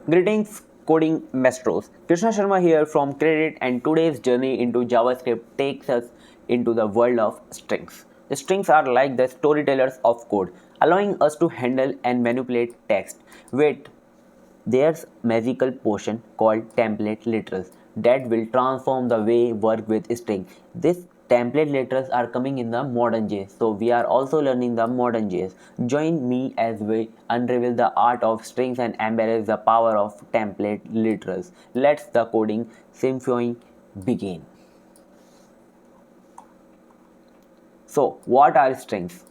Greetings, coding maestros. Krishna Sharma here from Credit, and today's journey into JavaScript takes us into the world of strings. The strings are like the storytellers of code, allowing us to handle and manipulate text. Wait, there's magical potion called template literals that will transform the way work with string. This template literals are coming in the modern JS, so we are also learning the modern JS. Join me as we unravel the art of strings and embrace the power of template literals. Let's the coding symphony begin. So, what are strings?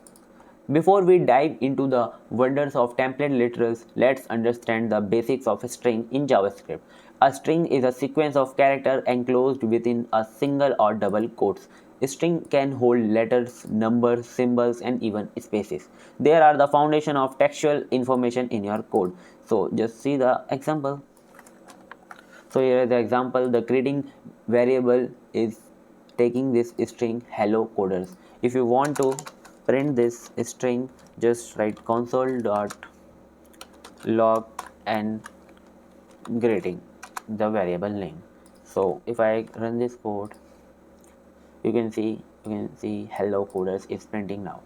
Before we dive into the wonders of template literals, let's understand the basics of a string in JavaScript. A string is a sequence of characters enclosed within a single or double quotes. A string can hold letters, numbers, symbols, and even spaces. They are the foundation of textual information in your code. So just see the example. So here is the example. The greeting variable is taking this string hello coders. If you want to print this string, just write console.log and greeting, the variable name. So if I run this code, you can see hello coders is printing now.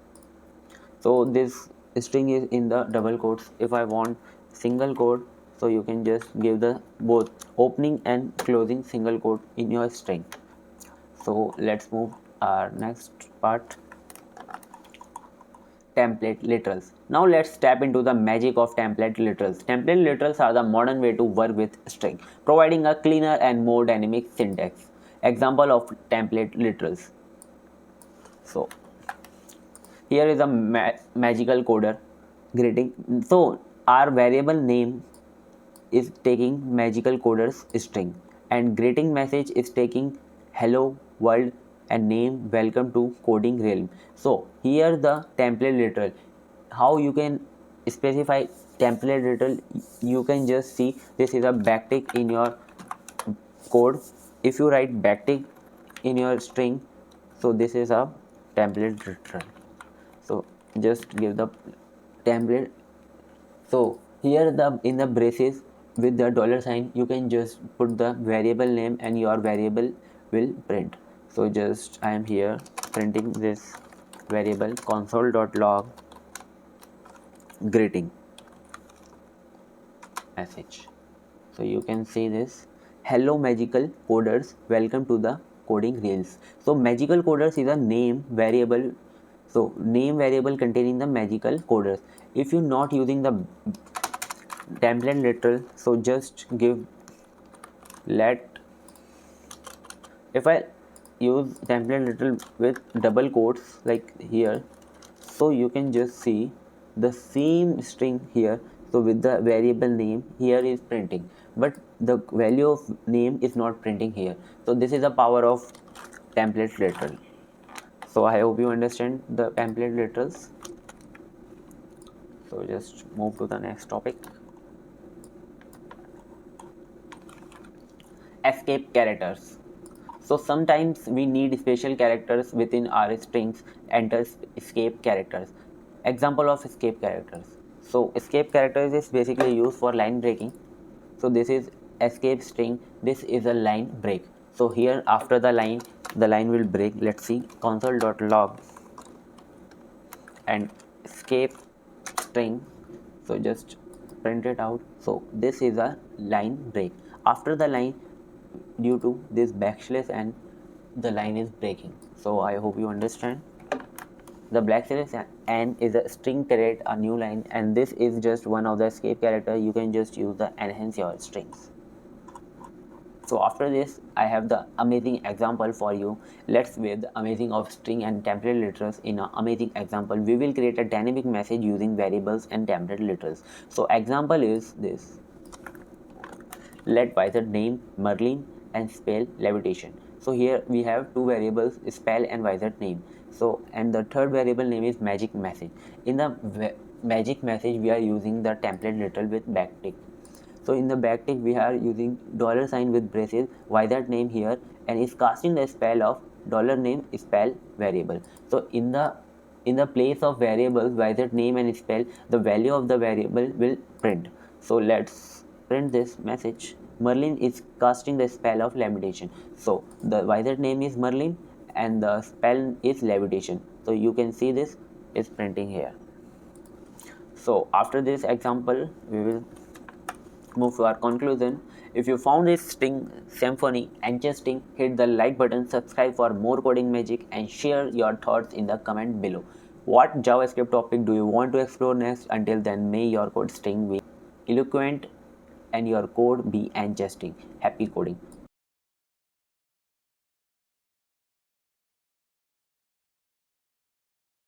So this string is in the double quotes. If I want single quote, so you can just give the both opening and closing single quote in your string. So let's move our next part, template literals. Now let's tap into the magic of template literals. Template literals are the modern way to work with string, providing a cleaner and more dynamic syntax. Example of template literals. So here is a magical coder greeting. So our variable name is taking magical coders string, and greeting message is taking hello world and name welcome to coding realm. So here the template literal, how you can specify template literal, you can just see this is a backtick in your code. If you write backtick in your string, so this is a template literal. So just give the template. So here the in the braces with the dollar sign, you can just put the variable name and your variable will print. So just I am here printing this variable console.log greeting message. So you can see this hello magical coders, welcome to the coding rails. So magical coders is a name variable. So name variable containing the magical coders. If you're not using the template literal, so just give let. If I use template literal with double quotes like here, so you can just see the same string here. So with the variable name here is printing, but the value of name is not printing here. So this is the power of template literal. So I hope you understand the template literals. So just move to the next topic, escape characters. So sometimes we need special characters within our strings, enter escape characters. Example of escape characters. So escape characters is basically used for line breaking. So this is escape string, this is a line break. So here after the line will break. Let's see console.log and escape string. So just print it out. So this is a line break. After the line, due to this backslash and the line is breaking. So I hope you understand. The backslash n is a string create a new line, and this is just one of the escape character. You can just use the enhance your strings. So after this, I have the amazing example for you. Let's weave the amazing of string and template literals in an amazing example. We will create a dynamic message using variables and template literals. So example is this. Let wizard name Merlin and spell levitation. So here we have two variables, spell and wizard name. So and the third variable name is magic message. In the magic message we are using the template literal with backtick. So in the backtick we are using dollar sign with braces, wizard name here, and is casting the spell of dollar name spell variable. So in the place of variables wizard name and spell, the value of the variable will print. So let's print this message. Merlin is casting the spell of levitation. So the wizard name is Merlin and the spell is levitation. So you can see this is printing here. So after this example, we will move to our conclusion. If you found this string symphony interesting, hit the like button, subscribe for more coding magic, and share your thoughts in the comment below. What JavaScript topic do you want to explore next? Until then, may your code string be eloquent and your code be interesting. Happy coding.